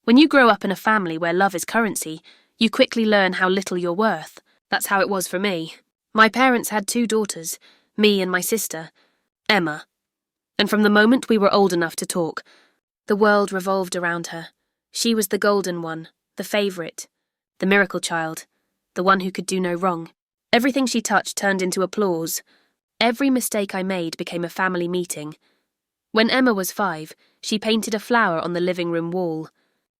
When you grow up in a family where love is currency, you quickly learn how little you're worth. That's how it was for me. My parents had 2 daughters, me and my sister, Emma. And from the moment we were old enough to talk, the world revolved around her. She was the golden one, the favourite, the miracle child, the one who could do no wrong. Everything she touched turned into applause. Every mistake I made became a family meeting. When Emma was 5, she painted a flower on the living room wall.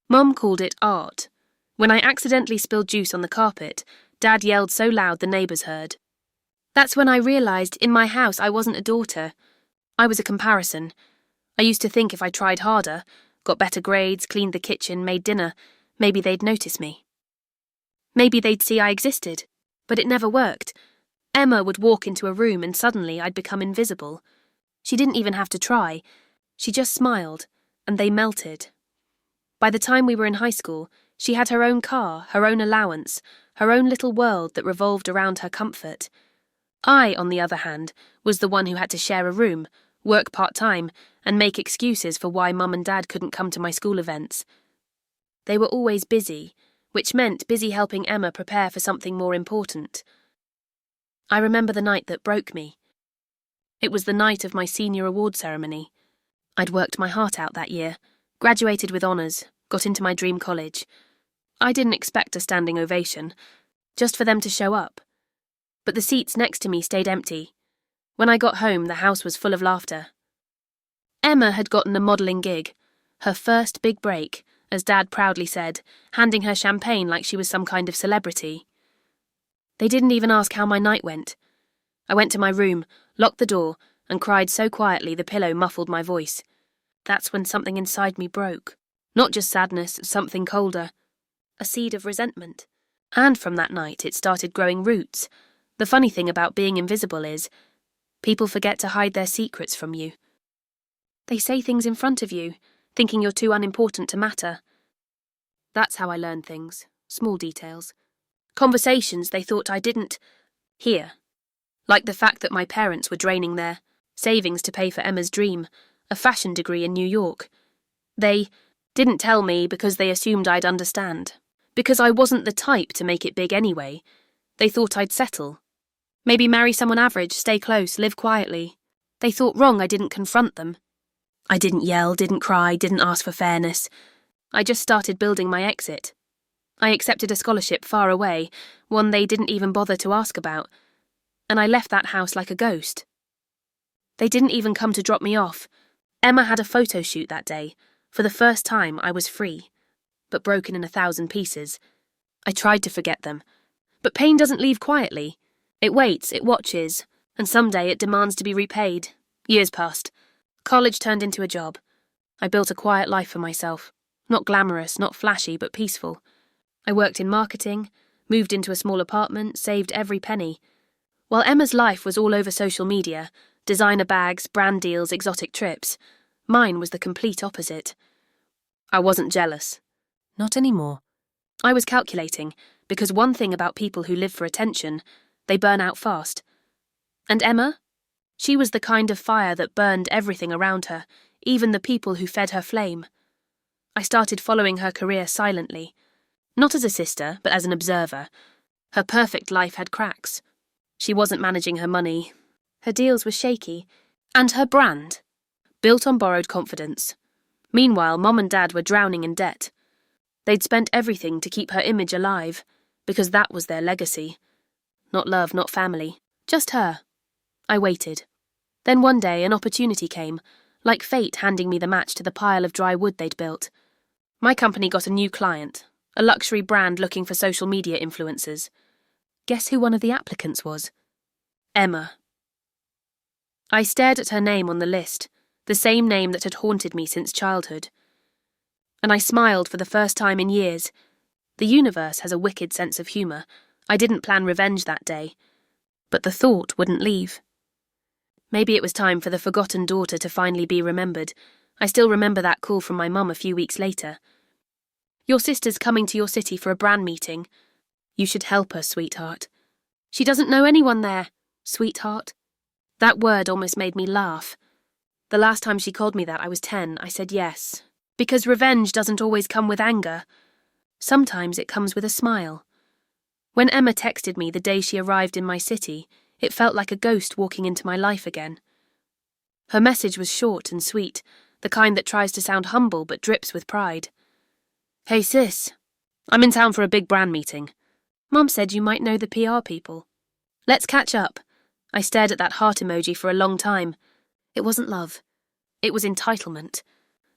Mum called it art. When I accidentally spilled juice on the carpet, Dad yelled so loud the neighbours heard. That's when I realised in my house I wasn't a daughter. I was a comparison. I used to think if I tried harder, got better grades, cleaned the kitchen, made dinner, maybe they'd notice me. Maybe they'd see I existed. But it never worked. Emma would walk into a room and suddenly I'd become invisible. She didn't even have to try. She just smiled, and they melted. By the time we were in high school, she had her own car, her own allowance, her own little world that revolved around her comfort. I, on the other hand, was the one who had to share a room, work part-time, and make excuses for why Mum and Dad couldn't come to my school events. They were always busy, which meant busy helping Emma prepare for something more important. I remember the night that broke me. It was the night of my senior award ceremony. I'd worked my heart out that year, graduated with honours, got into my dream college. I didn't expect a standing ovation, just for them to show up. But the seats next to me stayed empty. When I got home, the house was full of laughter. Emma had gotten a modelling gig, her first big break, as Dad proudly said, handing her champagne like she was some kind of celebrity. They didn't even ask how my night went. I went to my room, locked the door, and cried so quietly the pillow muffled my voice. That's when something inside me broke. Not just sadness, something colder. A seed of resentment. And from that night it started growing roots. The funny thing about being invisible is, people forget to hide their secrets from you. They say things in front of you, thinking you're too unimportant to matter. That's how I learned things, small details. Conversations they thought I didn't hear. Like the fact that my parents were draining their savings to pay for Emma's dream, a fashion degree in New York. They didn't tell me because they assumed I'd understand. Because I wasn't the type to make it big anyway. They thought I'd settle. Maybe marry someone average, stay close, live quietly. They thought wrong I didn't confront them. I didn't yell, didn't cry, didn't ask for fairness. I just started building my exit. I accepted a scholarship far away, one they didn't even bother to ask about, and I left that house like a ghost. They didn't even come to drop me off. Emma had a photo shoot that day. For the first time, I was free, but broken in 1,000 pieces. I tried to forget them. But pain doesn't leave quietly. It waits, it watches, and someday it demands to be repaid. Years passed. College turned into a job. I built a quiet life for myself. Not glamorous, not flashy, but peaceful. I worked in marketing, moved into a small apartment, saved every penny. While Emma's life was all over social media, designer bags, brand deals, exotic trips, mine was the complete opposite. I wasn't jealous. Not anymore. I was calculating, because one thing about people who live for attention, they burn out fast. And Emma? She was the kind of fire that burned everything around her, even the people who fed her flame. I started following her career silently. Not as a sister, but as an observer. Her perfect life had cracks. She wasn't managing her money. Her deals were shaky. And her brand? Built on borrowed confidence. Meanwhile, Mom and Dad were drowning in debt. They'd spent everything to keep her image alive, because that was their legacy. Not love, not family. Just her. I waited. Then one day an opportunity came, like fate handing me the match to the pile of dry wood they'd built. My company got a new client, a luxury brand looking for social media influencers. Guess who one of the applicants was? Emma. I stared at her name on the list, the same name that had haunted me since childhood. And I smiled for the first time in years. The universe has a wicked sense of humour. I didn't plan revenge that day. But the thought wouldn't leave. Maybe it was time for the forgotten daughter to finally be remembered. I still remember that call from my mum a few weeks later. Your sister's coming to your city for a brand meeting. You should help her, sweetheart. She doesn't know anyone there, sweetheart. That word almost made me laugh. The last time she called me that, I was 10. I said yes. Because revenge doesn't always come with anger. Sometimes it comes with a smile. When Emma texted me the day she arrived in my city, it felt like a ghost walking into my life again. Her message was short and sweet, the kind that tries to sound humble but drips with pride. "Hey sis, I'm in town for a big brand meeting. Mum said you might know the PR people. Let's catch up." I stared at that heart emoji for a long time. It wasn't love. It was entitlement.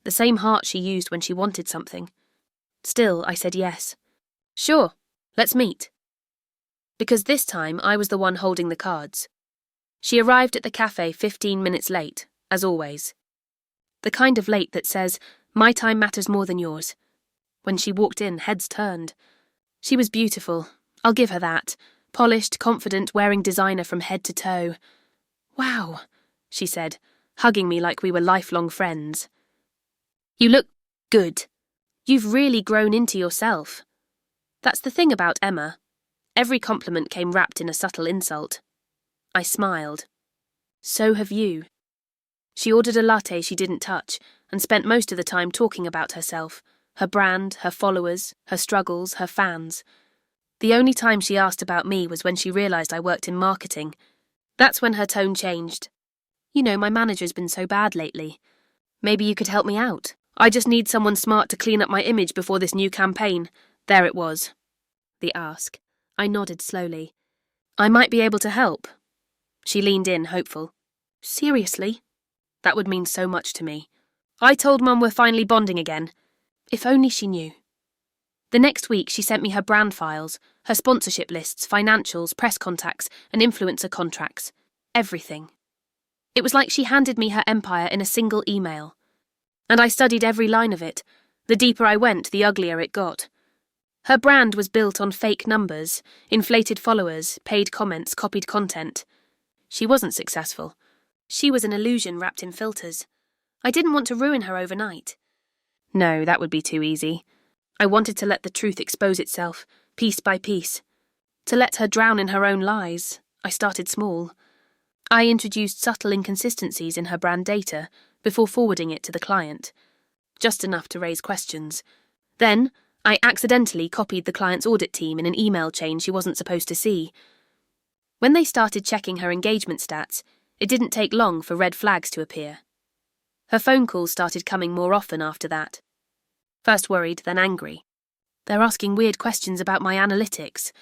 The same heart she used when she wanted something. Still, I said yes. "Sure, let's meet." Because this time I was the one holding the cards. She arrived at the cafe 15 minutes late, as always. The kind of late that says, "My time matters more than yours." When she walked in, heads turned. She was beautiful, I'll give her that. Polished, confident, wearing designer from head to toe. "Wow," she said, hugging me like we were lifelong friends. "You look good. You've really grown into yourself." That's the thing about Emma. Every compliment came wrapped in a subtle insult. I smiled. "So have you." She ordered a latte she didn't touch and spent most of the time talking about herself, her brand, her followers, her struggles, her fans. The only time she asked about me was when she realised I worked in marketing. That's when her tone changed. "You know, my manager's been so bad lately. Maybe you could help me out. I just need someone smart to clean up my image before this new campaign." There it was. The ask. I nodded slowly. "I might be able to help." She leaned in, hopeful. "Seriously?" That would mean so much to me. I told Mum we're finally bonding again. If only she knew. The next week she sent me her brand files, her sponsorship lists, financials, press contacts, and influencer contracts. Everything. It was like she handed me her empire in a single email. And I studied every line of it. The deeper I went, the uglier it got. Her brand was built on fake numbers, inflated followers, paid comments, copied content. She wasn't successful. She was an illusion wrapped in filters. I didn't want to ruin her overnight. No, that would be too easy. I wanted to let the truth expose itself, piece by piece. To let her drown in her own lies, I started small. I introduced subtle inconsistencies in her brand data before forwarding it to the client. Just enough to raise questions. Then, I accidentally copied the client's audit team in an email chain she wasn't supposed to see. When they started checking her engagement stats, it didn't take long for red flags to appear. Her phone calls started coming more often after that. First worried, then angry. "They're asking weird questions about my analytics.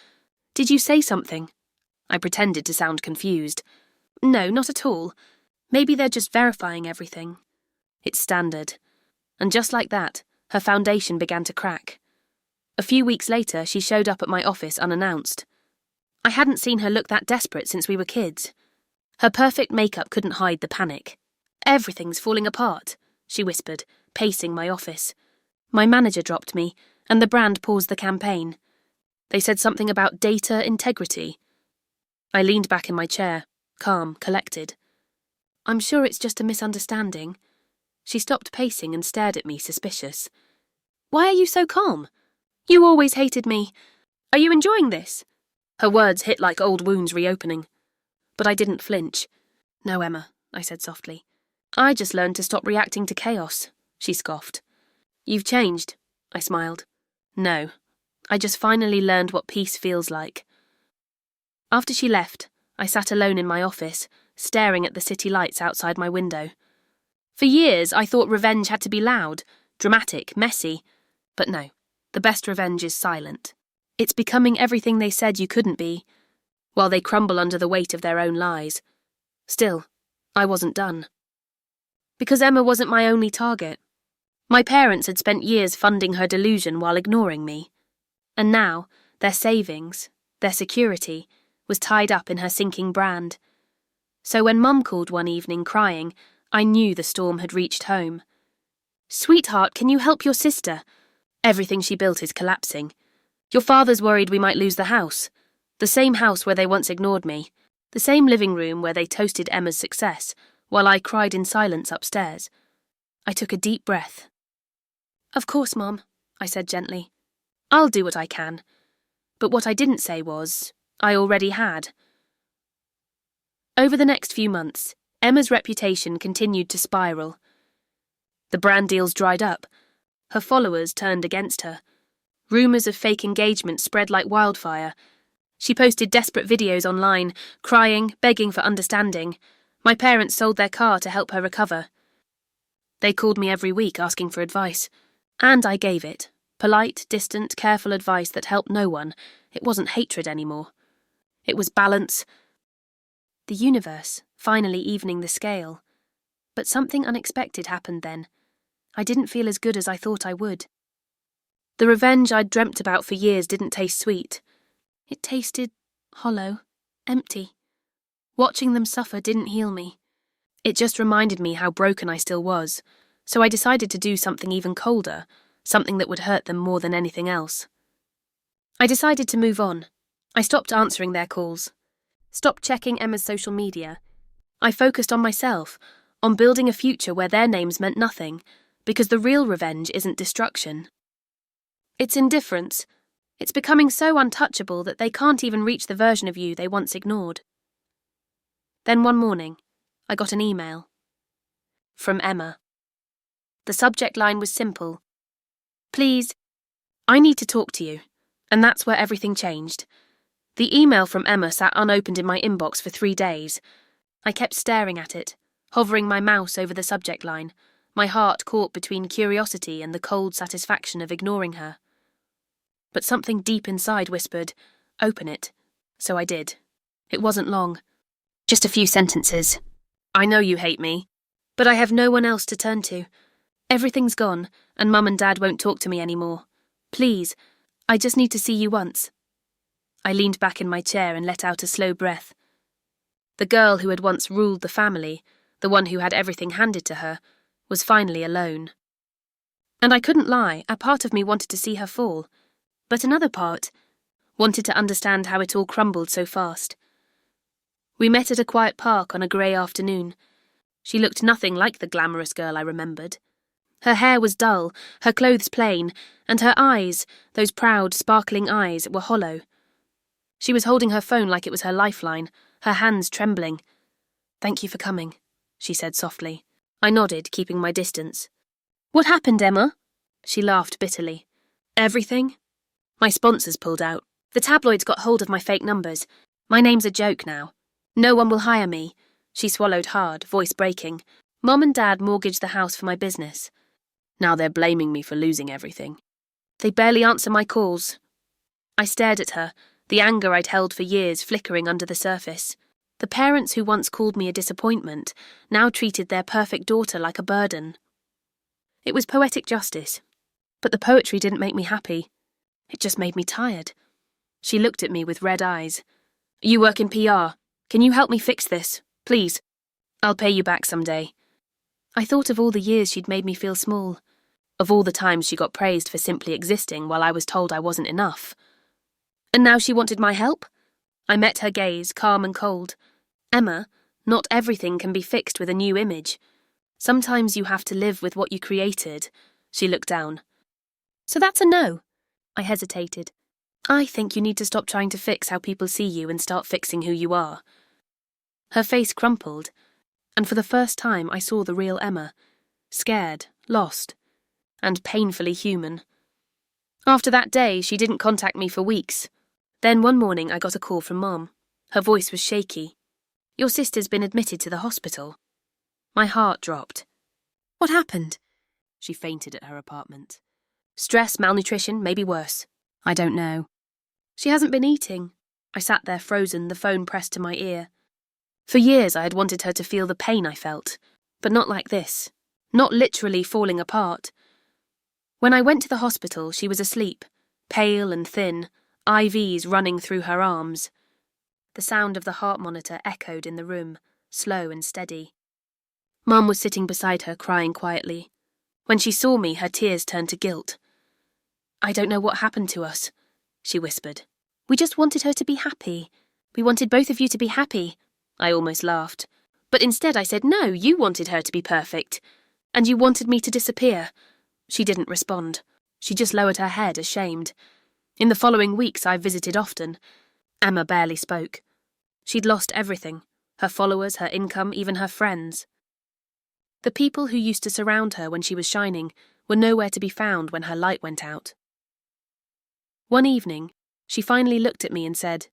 Did you say something?" I pretended to sound confused. "No, not at all. Maybe they're just verifying everything." It's standard. And just like that, her foundation began to crack. A few weeks later, she showed up at my office unannounced. I hadn't seen her look that desperate since we were kids. Her perfect makeup couldn't hide the panic. "Everything's falling apart," she whispered, pacing my office. My manager dropped me, and the brand paused the campaign. They said something about data integrity. I leaned back in my chair, calm, collected. "I'm sure it's just a misunderstanding." She stopped pacing and stared at me, suspicious. "Why are you so calm? You always hated me. Are you enjoying this?" Her words hit like old wounds reopening. But I didn't flinch. "No, Emma," I said softly. "I just learned to stop reacting to chaos," she scoffed. "You've changed," I smiled. "No, I just finally learned what peace feels like." After she left, I sat alone in my office, staring at the city lights outside my window. For years, I thought revenge had to be loud, dramatic, messy. But no, the best revenge is silent. It's becoming everything they said you couldn't be, while they crumble under the weight of their own lies. Still, I wasn't done. Because Emma wasn't my only target. My parents had spent years funding her delusion while ignoring me. And now, their savings, their security, was tied up in her sinking brand. So when Mum called one evening crying, I knew the storm had reached home. "Sweetheart, can you help your sister? Everything she built is collapsing. Your father's worried we might lose the house. The same house where they once ignored me. The same living room where they toasted Emma's success, while I cried in silence upstairs." I took a deep breath. "Of course, Mum," I said gently. "I'll do what I can." But what I didn't say was, I already had. Over the next few months, Emma's reputation continued to spiral. The brand deals dried up, Her followers turned against her. Rumours of fake engagement spread like wildfire. She posted desperate videos online, crying, begging for understanding. My parents sold their car to help her recover. They called me every week asking for advice. And I gave it. Polite, distant, careful advice that helped no one. It wasn't hatred anymore. It was balance. The universe, finally evening the scale. But something unexpected happened then. I didn't feel as good as I thought I would. The revenge I'd dreamt about for years didn't taste sweet. It tasted hollow, empty. Watching them suffer didn't heal me. It just reminded me how broken I still was, so I decided to do something even colder, something that would hurt them more than anything else. I decided to move on. I stopped answering their calls, stopped checking Emma's social media. I focused on myself, on building a future where their names meant nothing, because the real revenge isn't destruction. It's indifference. It's becoming so untouchable that they can't even reach the version of you they once ignored. Then one morning, I got an email. From Emma. The subject line was simple. Please, I need to talk to you. And that's where everything changed. The email from Emma sat unopened in my inbox for 3 days. I kept staring at it, hovering my mouse over the subject line, my heart caught between curiosity and the cold satisfaction of ignoring her. But something deep inside whispered, "Open it." So I did. It wasn't long. Just a few sentences. I know you hate me, but I have no one else to turn to. Everything's gone, and Mum and Dad won't talk to me anymore. Please, I just need to see you once. I leaned back in my chair and let out a slow breath. The girl who had once ruled the family, the one who had everything handed to her, was finally alone. And I couldn't lie, a part of me wanted to see her fall, but another part wanted to understand how it all crumbled so fast. We met at a quiet park on a grey afternoon. She looked nothing like the glamorous girl I remembered. Her hair was dull, her clothes plain, and her eyes, those proud, sparkling eyes, were hollow. She was holding her phone like it was her lifeline, her hands trembling. "Thank you for coming," she said softly. I nodded, keeping my distance. "What happened, Emma?" She laughed bitterly. "Everything? My sponsors pulled out. The tabloids got hold of my fake numbers. My name's a joke now. No one will hire me." She swallowed hard, voice breaking. "Mom and Dad mortgaged the house for my business. Now they're blaming me for losing everything. They barely answer my calls." I stared at her, the anger I'd held for years flickering under the surface. The parents who once called me a disappointment now treated their perfect daughter like a burden. It was poetic justice, but the poetry didn't make me happy. It just made me tired. She looked at me with red eyes. "You work in PR. Can you help me fix this? Please. I'll pay you back someday." I thought of all the years she'd made me feel small, of all the times she got praised for simply existing while I was told I wasn't enough. And now she wanted my help? I met her gaze, calm and cold. "Emma, not everything can be fixed with a new image. Sometimes you have to live with what you created." She looked down. "So that's a no." I hesitated. "I think you need to stop trying to fix how people see you and start fixing who you are." Her face crumpled, and for the first time I saw the real Emma, scared, lost, and painfully human. After that day, she didn't contact me for weeks. Then one morning I got a call from Mom. Her voice was shaky. "Your sister's been admitted to the hospital." My heart dropped. "What happened?" She fainted at her apartment. "Stress, malnutrition, maybe worse. I don't know." "She hasn't been eating." I sat there frozen, the phone pressed to my ear. For years I had wanted her to feel the pain I felt, but not like this. Not literally falling apart. When I went to the hospital, she was asleep, pale and thin, IVs running through her arms. The sound of the heart monitor echoed in the room, slow and steady. Mum was sitting beside her, crying quietly. When she saw me, her tears turned to guilt. "I don't know what happened to us," she whispered. "We just wanted her to be happy. We wanted both of you to be happy." I almost laughed. But instead I said, "No, you wanted her to be perfect. And you wanted me to disappear." She didn't respond. She just lowered her head, ashamed. In the following weeks I visited often. Emma barely spoke. She'd lost everything. Her followers, her income, even her friends. The people who used to surround her when she was shining were nowhere to be found when her light went out. One evening, she finally looked at me and said,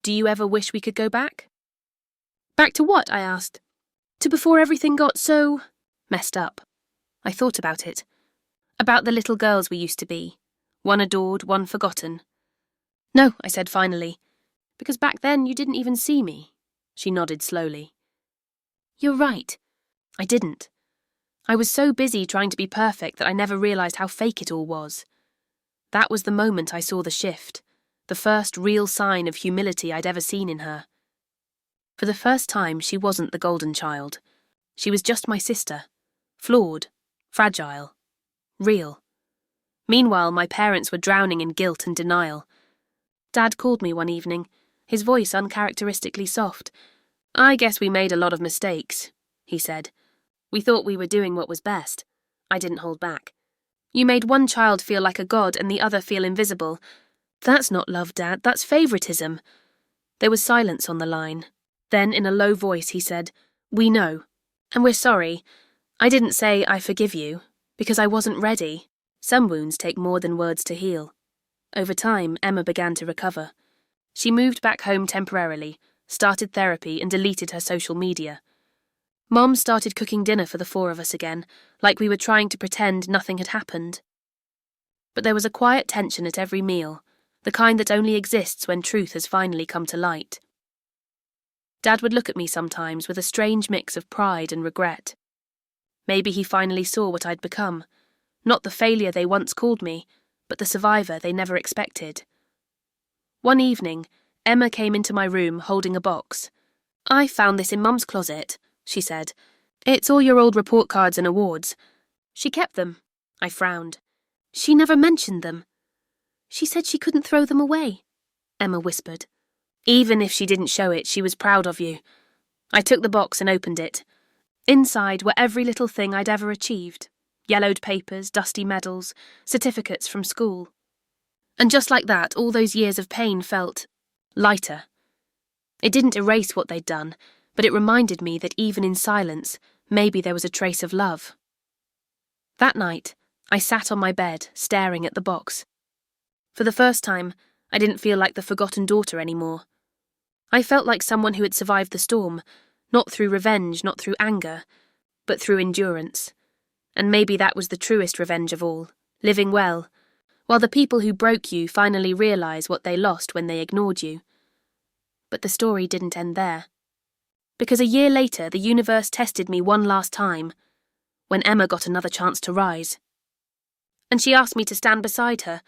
"Do you ever wish we could go back?" "Back to what?" I asked. "To before everything got so messed up." I thought about it. About the little girls we used to be. One adored, one forgotten. "No," I said finally, "because back then you didn't even see me." She nodded slowly. "You're right. I didn't. I was so busy trying to be perfect that I never realised how fake it all was. That was the moment I saw the shift, the first real sign of humility I'd ever seen in her. For the first time, she wasn't the golden child. She was just my sister. Flawed, fragile, real. Meanwhile, my parents were drowning in guilt and denial. Dad called me one evening, his voice uncharacteristically soft. "I guess we made a lot of mistakes," he said. "We thought we were doing what was best." I didn't hold back. "You made one child feel like a god and the other feel invisible. That's not love, Dad, that's favoritism." There was silence on the line. Then, in a low voice, he said, "We know, and we're sorry. I didn't say I forgive you, because I wasn't ready. Some wounds take more than words to heal." Over time, Emma began to recover. She moved back home temporarily, started therapy, and deleted her social media. Mom started cooking dinner for the four of us again, like we were trying to pretend nothing had happened. But there was a quiet tension at every meal, the kind that only exists when truth has finally come to light. Dad would look at me sometimes with a strange mix of pride and regret. Maybe he finally saw what I'd become, not the failure they once called me, but the survivor they never expected. One evening, Emma came into my room holding a box. "I found this in Mum's closet," she said. "It's all your old report cards and awards." "She kept them." I frowned. "She never mentioned them." "She said she couldn't throw them away," Emma whispered. "Even if she didn't show it, she was proud of you." I took the box and opened it. Inside were every little thing I'd ever achieved. Yellowed papers, dusty medals, certificates from school. And just like that, all those years of pain felt lighter. It didn't erase what they'd done, but it reminded me that even in silence, maybe there was a trace of love. That night, I sat on my bed, staring at the box. For the first time, I didn't feel like the forgotten daughter anymore. I felt like someone who had survived the storm, not through revenge, not through anger, but through endurance. And maybe that was the truest revenge of all, living well, while the people who broke you finally realize what they lost when they ignored you. But the story didn't end there. Because a year later, the universe tested me one last time, when Emma got another chance to rise. And she asked me to stand beside her.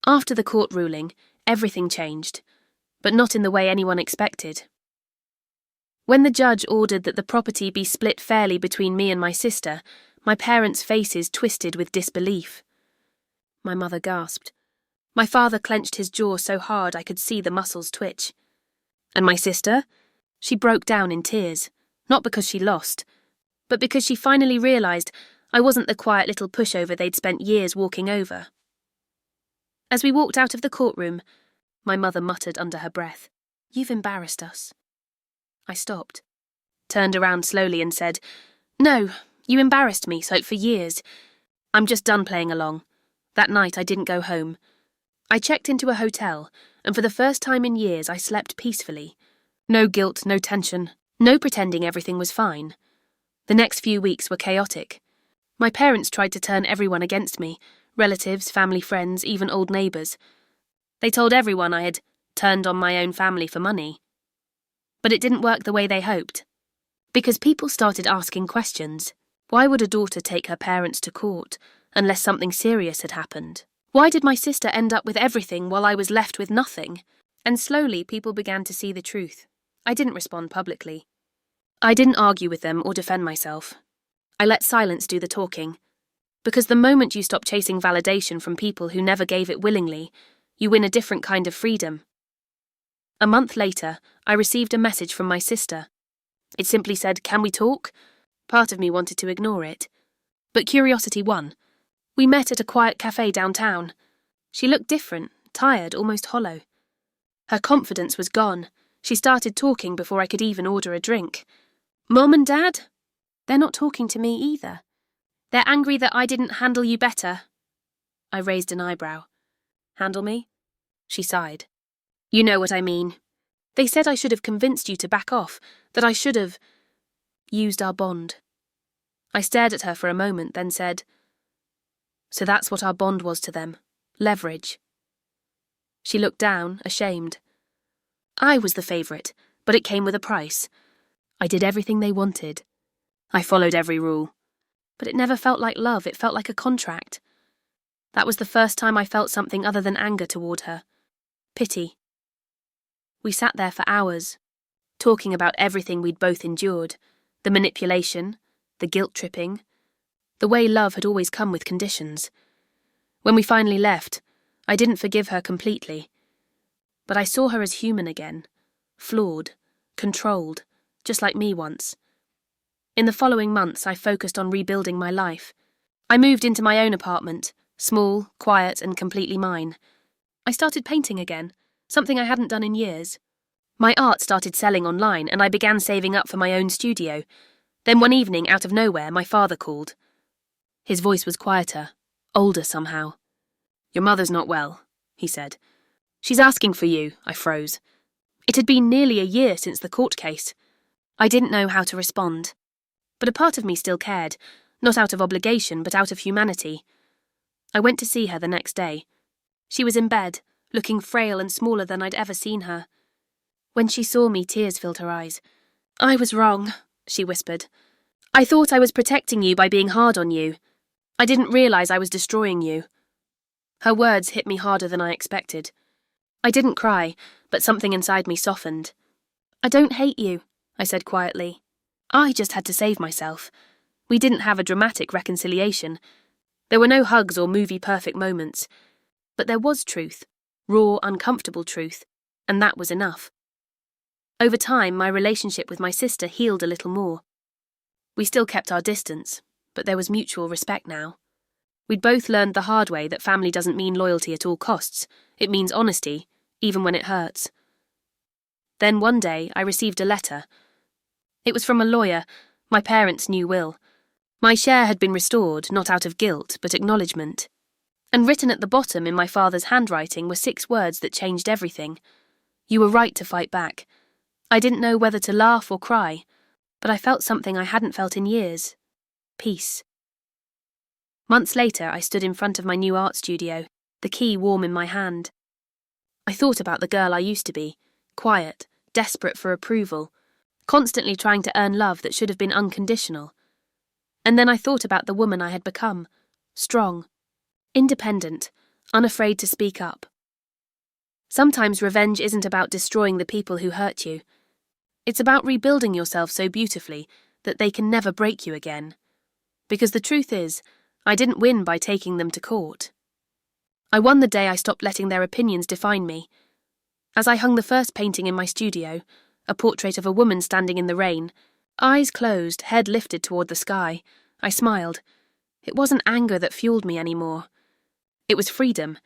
After the court ruling, everything changed, but not in the way anyone expected. When the judge ordered that the property be split fairly between me and my sister, my parents' faces twisted with disbelief. My mother gasped. My father clenched his jaw so hard I could see the muscles twitch. And my sister? She broke down in tears, not because she lost, but because she finally realised I wasn't the quiet little pushover they'd spent years walking over. As we walked out of the courtroom, my mother muttered under her breath, "You've embarrassed us." I stopped, turned around slowly and said, "No, you embarrassed me so for years. I'm just done playing along." That night I didn't go home. I checked into a hotel, and for the first time in years I slept peacefully. No guilt, no tension, no pretending everything was fine. The next few weeks were chaotic. My parents tried to turn everyone against me, relatives, family friends, even old neighbours. They told everyone I had turned on my own family for money. But it didn't work the way they hoped. Because people started asking questions. Why would a daughter take her parents to court unless something serious had happened? Why did my sister end up with everything while I was left with nothing? And slowly people began to see the truth. I didn't respond publicly. I didn't argue with them or defend myself. I let silence do the talking. Because the moment you stop chasing validation from people who never gave it willingly, you win a different kind of freedom. A month later, I received a message from my sister. It simply said, "Can we talk?" Part of me wanted to ignore it. But curiosity won. We met at a quiet cafe downtown. She looked different, tired, almost hollow. Her confidence was gone. She started talking before I could even order a drink. "Mom and Dad? They're not talking to me either. They're angry that I didn't handle you better. I raised an eyebrow. Handle me? She sighed. You know what I mean. They said I should have convinced you to back off, that I should have used our bond. I stared at her for a moment, then said, So that's what our bond was to them. Leverage. She looked down, ashamed. I was the favourite, but it came with a price. I did everything they wanted. I followed every rule. But it never felt like love, it felt like a contract. That was the first time I felt something other than anger toward her. Pity. We sat there for hours, talking about everything we'd both endured, the manipulation, the guilt-tripping, the way love had always come with conditions. When we finally left, I didn't forgive her completely. But I saw her as human again, flawed, controlled, just like me once. In the following months, I focused on rebuilding my life. I moved into my own apartment, small, quiet, and completely mine. I started painting again, something I hadn't done in years. My art started selling online, and I began saving up for my own studio. Then one evening, out of nowhere, my father called. His voice was quieter, older somehow. Your mother's not well, he said. She's asking for you, I froze. It had been nearly a year since the court case. I didn't know how to respond. But a part of me still cared, not out of obligation, but out of humanity. I went to see her the next day. She was in bed, looking frail and smaller than I'd ever seen her. When she saw me, tears filled her eyes. I was wrong, she whispered. I thought I was protecting you by being hard on you. I didn't realise I was destroying you. Her words hit me harder than I expected. I didn't cry, but something inside me softened. I don't hate you, I said quietly. I just had to save myself. We didn't have a dramatic reconciliation. There were no hugs or movie-perfect moments. But there was truth, raw, uncomfortable truth, and that was enough. Over time, my relationship with my sister healed a little more. We still kept our distance, but there was mutual respect now. We'd both learned the hard way that family doesn't mean loyalty at all costs. It means honesty, even when it hurts. Then one day, I received a letter. It was from a lawyer, my parents' new will. My share had been restored, not out of guilt, but acknowledgement. And written at the bottom in my father's handwriting were 6 words that changed everything. You were right to fight back. I didn't know whether to laugh or cry, but I felt something I hadn't felt in years. Peace. Months later, I stood in front of my new art studio, the key warm in my hand. I thought about the girl I used to be, quiet, desperate for approval, constantly trying to earn love that should have been unconditional. And then I thought about the woman I had become, strong, independent, unafraid to speak up. Sometimes revenge isn't about destroying the people who hurt you. It's about rebuilding yourself so beautifully that they can never break you again. Because the truth is, I didn't win by taking them to court. I won the day I stopped letting their opinions define me. As I hung the first painting in my studio, a portrait of a woman standing in the rain, eyes closed, head lifted toward the sky, I smiled. It wasn't anger that fueled me anymore. It was freedom.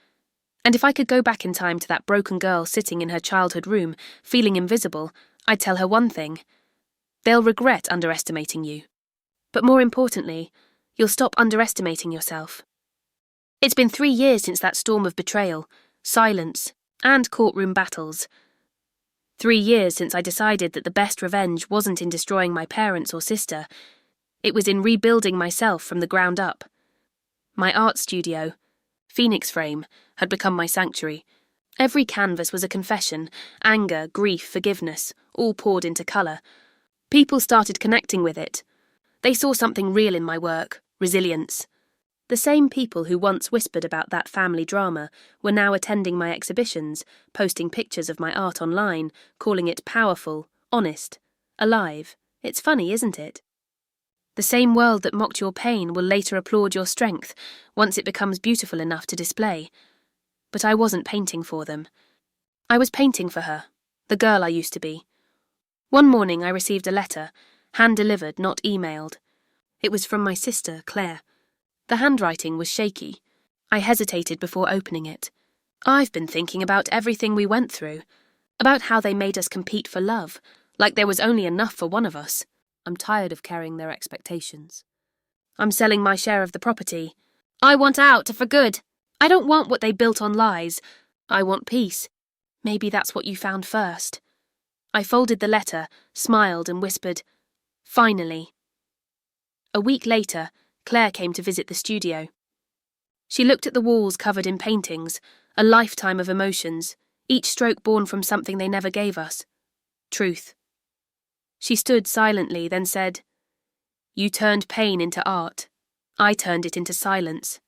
And if I could go back in time to that broken girl sitting in her childhood room, feeling invisible, I'd tell her one thing. They'll regret underestimating you. But more importantly, you'll stop underestimating yourself. It's been 3 years since that storm of betrayal, silence, and courtroom battles. 3 years since I decided that the best revenge wasn't in destroying my parents or sister. It was in rebuilding myself from the ground up. My art studio, Phoenix Frame, had become my sanctuary. Every canvas was a confession, anger, grief, forgiveness, all poured into colour. People started connecting with it. They saw something real in my work, resilience. The same people who once whispered about that family drama were now attending my exhibitions, posting pictures of my art online, calling it powerful, honest, alive. It's funny, isn't it? The same world that mocked your pain will later applaud your strength once it becomes beautiful enough to display. But I wasn't painting for them. I was painting for her, the girl I used to be. One morning I received a letter, hand-delivered, not emailed. It was from my sister, Claire. The handwriting was shaky. I hesitated before opening it. I've been thinking about everything we went through, about how they made us compete for love, like there was only enough for one of us. I'm tired of carrying their expectations. I'm selling my share of the property. I want out for good. I don't want what they built on lies. I want peace. Maybe that's what you found first. I folded the letter, smiled and whispered, "Finally." A week later, Claire came to visit the studio. She looked at the walls covered in paintings, a lifetime of emotions, each stroke born from something they never gave us. Truth. She stood silently, then said, "You turned pain into art. I turned it into silence.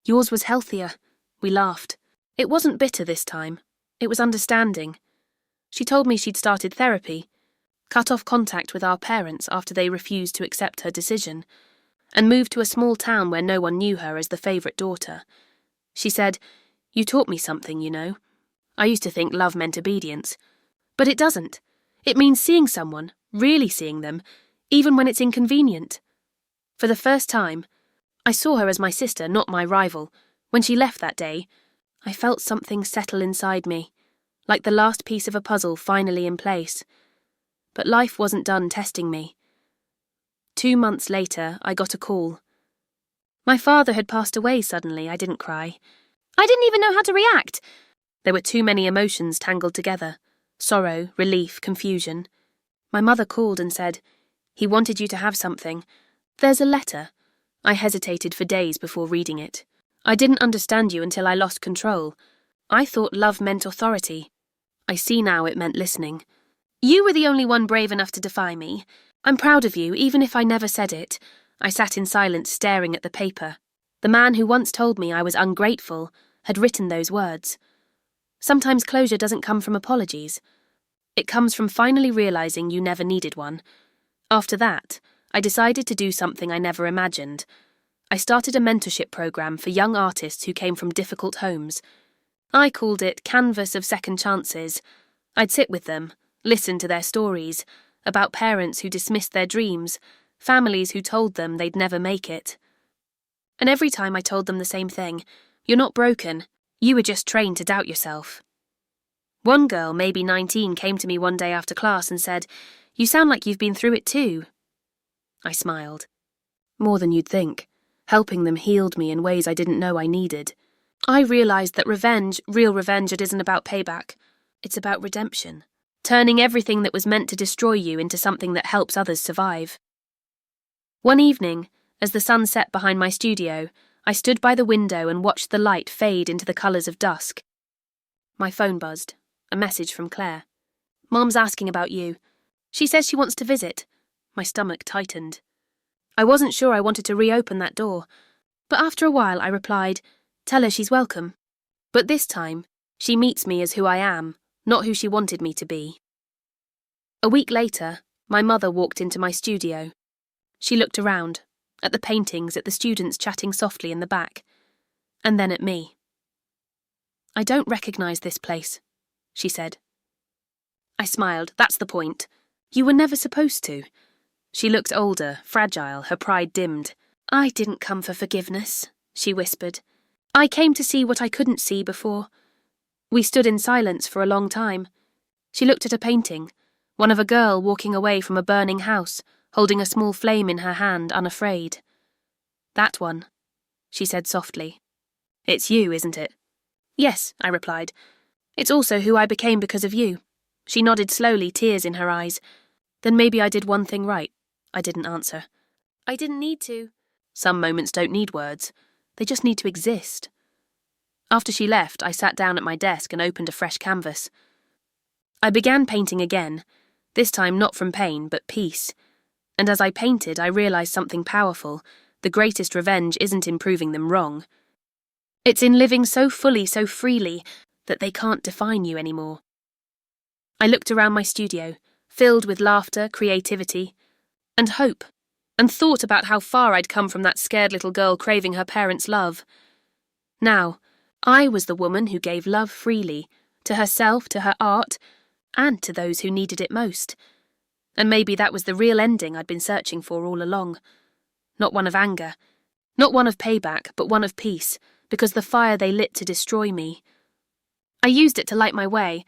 Yours was healthier." We laughed. It wasn't bitter this time. It was understanding. She told me she'd started therapy, cut off contact with our parents after they refused to accept her decision, and moved to a small town where no one knew her as the favourite daughter. She said, "You taught me something, you know. I used to think love meant obedience. But it doesn't. It means seeing someone, really seeing them, even when it's inconvenient." For the first time, I saw her as my sister, not my rival. When she left that day, I felt something settle inside me, like the last piece of a puzzle finally in place. But life wasn't done testing me. 2 months later, I got a call. My father had passed away suddenly. I didn't cry. I didn't even know how to react. There were too many emotions tangled together. Sorrow, relief, confusion. My mother called and said, "He wanted you to have something. There's a letter." I hesitated for days before reading it. I didn't understand you until I lost control. I thought love meant authority. I see now it meant listening. "You were the only one brave enough to defy me. I'm proud of you, even if I never said it." I sat in silence, staring at the paper. The man who once told me I was ungrateful had written those words. Sometimes closure doesn't come from apologies. It comes from finally realizing you never needed one. After that, I decided to do something I never imagined. I started a mentorship program for young artists who came from difficult homes. I called it Canvas of Second Chances. I'd sit with them, listen to their stories, about parents who dismissed their dreams, families who told them they'd never make it. And every time I told them the same thing, "You're not broken, you were just trained to doubt yourself." One girl, maybe 19, came to me one day after class and said, "You sound like you've been through it too." I smiled. More than you'd think. Helping them healed me in ways I didn't know I needed. I realized that revenge, real revenge, it isn't about payback. It's about redemption. Turning everything that was meant to destroy you into something that helps others survive. One evening, as the sun set behind my studio, I stood by the window and watched the light fade into the colours of dusk. My phone buzzed. A message from Claire. "Mom's asking about you. She says she wants to visit." My stomach tightened. I wasn't sure I wanted to reopen that door, but after a while I replied, "Tell her she's welcome. But this time, she meets me as who I am, not who she wanted me to be." A week later, my mother walked into my studio. She looked around, at the paintings, at the students chatting softly in the back, and then at me. "I don't recognise this place," she said. I smiled. "That's the point. You were never supposed to." She looked older, fragile, her pride dimmed. "I didn't come for forgiveness," she whispered. "I came to see what I couldn't see before." We stood in silence for a long time. She looked at a painting, one of a girl walking away from a burning house, holding a small flame in her hand, unafraid. "That one," she said softly. "It's you, isn't it?" "Yes," I replied. "It's also who I became because of you." She nodded slowly, tears in her eyes. "Then maybe I did one thing right." I didn't answer. "I didn't need to." Some moments don't need words. They just need to exist. After she left, I sat down at my desk and opened a fresh canvas. I began painting again, this time not from pain, but peace. And as I painted, I realised something powerful. The greatest revenge isn't in proving them wrong. It's in living so fully, so freely, that they can't define you anymore. I looked around my studio, filled with laughter, creativity, and hope, and thought about how far I'd come from that scared little girl craving her parents' love. Now, I was the woman who gave love freely, to herself, to her art, and to those who needed it most. And maybe that was the real ending I'd been searching for all along. Not one of anger, not one of payback, but one of peace, because the fire they lit to destroy me. I used it to light my way,